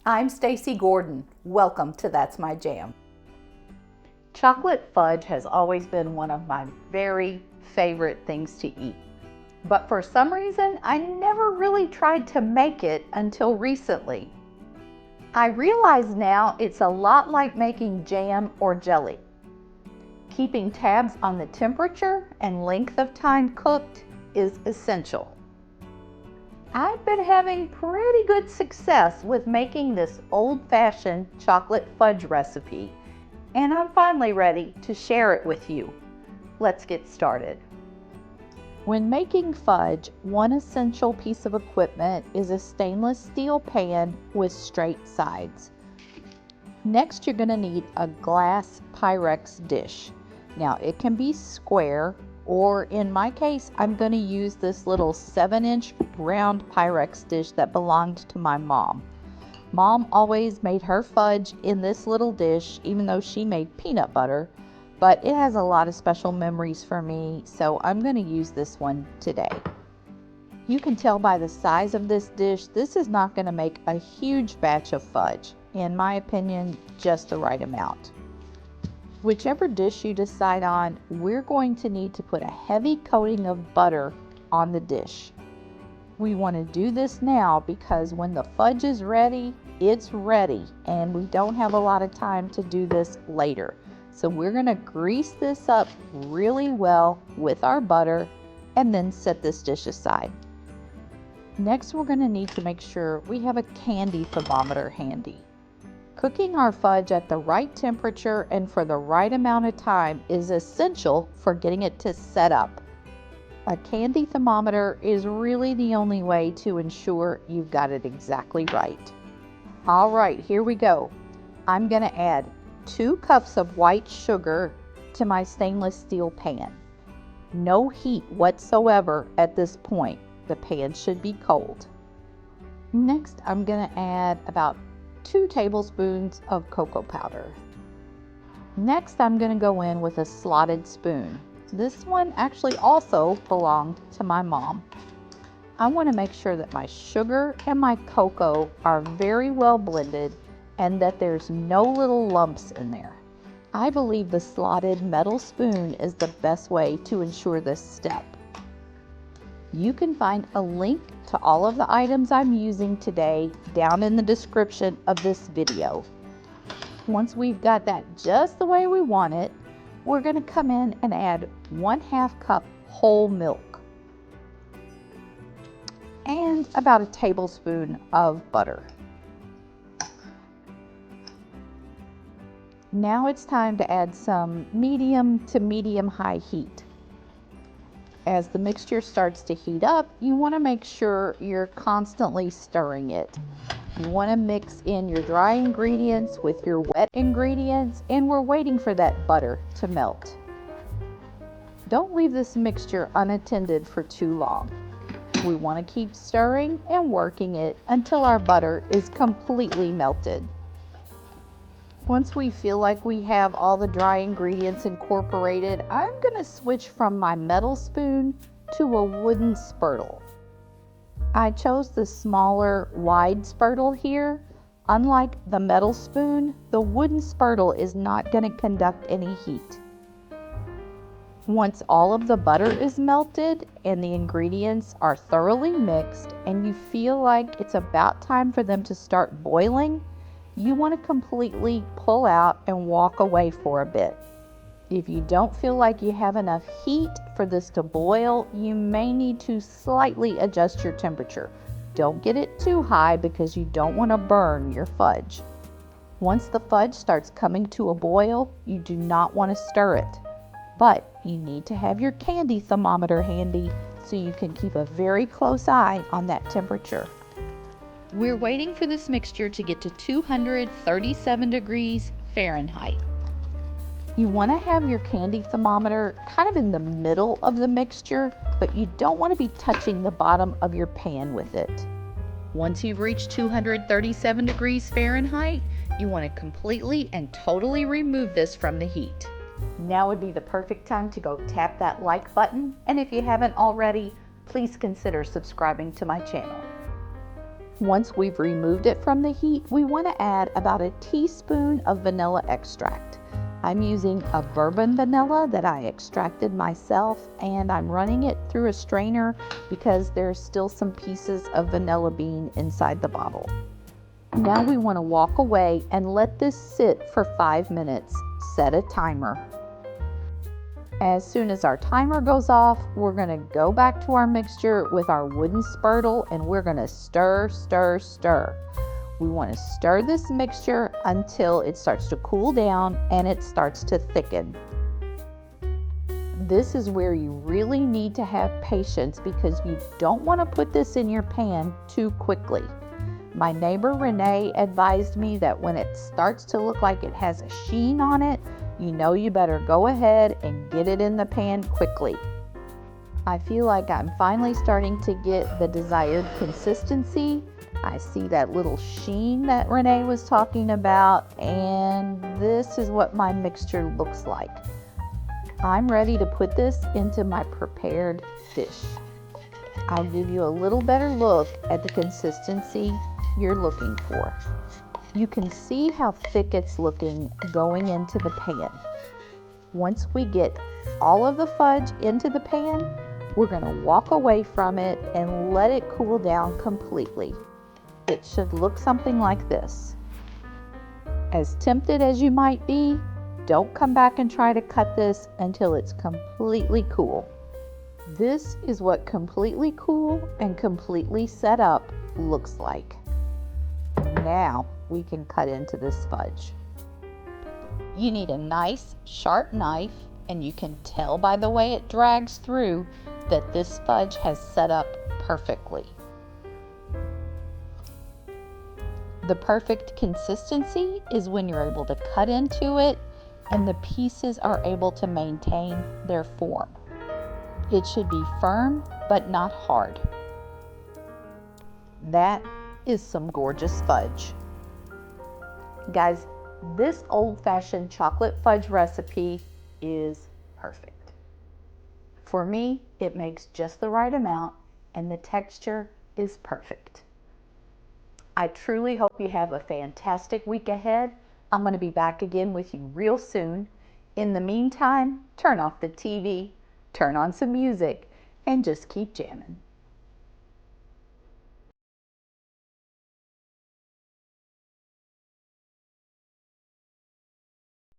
I'm Stacy Gordon. Welcome to That's My Jam. Chocolate fudge has always been one of my very favorite things to eat. But for some reason, I never really tried to make it until recently. I realize now it's a lot like making jam or jelly. Keeping tabs on the temperature and length of time cooked is essential. I've been having pretty good success with making this old-fashioned chocolate fudge recipe, and I'm finally ready to share it with you. Let's get started. When making fudge, one essential piece of equipment is a stainless steel pan with straight sides. Next, you're going to need a glass Pyrex dish. Now, it can be square, or in my case, I'm going to use this little 7-inch round Pyrex dish that belonged to my mom. Mom always made her fudge in this little dish, even though she made peanut butter, but it has a lot of special memories for me, so I'm going to use this one today. You can tell by the size of this dish, this is not going to make a huge batch of fudge. In my opinion, just the right amount. Whichever dish you decide on, we're going to need to put a heavy coating of butter on the dish. We want to do this now because when the fudge is ready, it's ready, and we don't have a lot of time to do this later. So we're going to grease this up really well with our butter and then set this dish aside. Next, we're going to need to make sure we have a candy thermometer handy. Cooking our fudge at the right temperature and for the right amount of time is essential for getting it to set up. A candy thermometer is really the only way to ensure you've got it exactly right. All right, here we go. I'm going to add 2 cups of white sugar to my stainless steel pan. No heat whatsoever at this point. The pan should be cold. Next, I'm going to add about 2 tablespoons of cocoa powder. Next, I'm going to go in with a slotted spoon. This one actually also belonged to my mom. I want to make sure that my sugar and my cocoa are very well blended and that there's no little lumps in there. I believe the slotted metal spoon is the best way to ensure this step. You can find a link to all of the items I'm using today down in the description of this video. Once we've got that just the way we want it, we're going to come in and add 1/2 cup whole milk and about a tablespoon of butter. Now it's time to add some medium to medium-high heat. As the mixture starts to heat up, you want to make sure you're constantly stirring it. You want to mix in your dry ingredients with your wet ingredients, and we're waiting for that butter to melt. Don't leave this mixture unattended for too long. We want to keep stirring and working it until our butter is completely melted. Once we feel like we have all the dry ingredients incorporated, I'm going to switch from my metal spoon to a wooden spurtle. I chose the smaller, wide spurtle here. Unlike the metal spoon, the wooden spurtle is not going to conduct any heat. Once all of the butter is melted and the ingredients are thoroughly mixed and you feel like it's about time for them to start boiling, you want to completely pull out and walk away for a bit. If you don't feel like you have enough heat for this to boil, you may need to slightly adjust your temperature. Don't get it too high because you don't want to burn your fudge. Once the fudge starts coming to a boil, you do not want to stir it. But you need to have your candy thermometer handy so you can keep a very close eye on that temperature. We're waiting for this mixture to get to 237 degrees Fahrenheit. You want to have your candy thermometer kind of in the middle of the mixture, but you don't want to be touching the bottom of your pan with it. Once you've reached 237 degrees Fahrenheit, you want to completely and totally remove this from the heat. Now would be the perfect time to go tap that like button, and if you haven't already, please consider subscribing to my channel. Once we've removed it from the heat, we want to add about a teaspoon of vanilla extract. I'm using a bourbon vanilla that I extracted myself, and I'm running it through a strainer because there's still some pieces of vanilla bean inside the bottle. Now we want to walk away and let this sit for 5 minutes. Set a timer. As soon as our timer goes off, we're going to go back to our mixture with our wooden spurtle, and we're going to stir, stir, stir. We want to stir this mixture until it starts to cool down and it starts to thicken. This is where you really need to have patience because you don't want to put this in your pan too quickly. My neighbor Renee advised me that when it starts to look like it has a sheen on it, you know you better go ahead and get it in the pan quickly. I feel like I'm finally starting to get the desired consistency. I see that little sheen that Renee was talking about, and this is what my mixture looks like. I'm ready to put this into my prepared dish. I'll give you a little better look at the consistency you're looking for. You can see how thick it's looking going into the pan. Once we get all of the fudge into the pan, we're going to walk away from it and let it cool down completely. It should look something like this. As tempted as you might be, don't come back and try to cut this until it's completely cool. This is what completely cool and completely set up looks like. Now we can cut into this fudge. You need a nice sharp knife, and you can tell by the way it drags through that this fudge has set up perfectly. The perfect consistency is when you're able to cut into it and the pieces are able to maintain their form. It should be firm but not hard. That is some gorgeous fudge. Guys, this old-fashioned chocolate fudge recipe is perfect. For me, it makes just the right amount and the texture is perfect. I truly hope you have a fantastic week ahead. I'm going to be back again with you real soon. In the meantime, turn off the TV, turn on some music, and just keep jamming.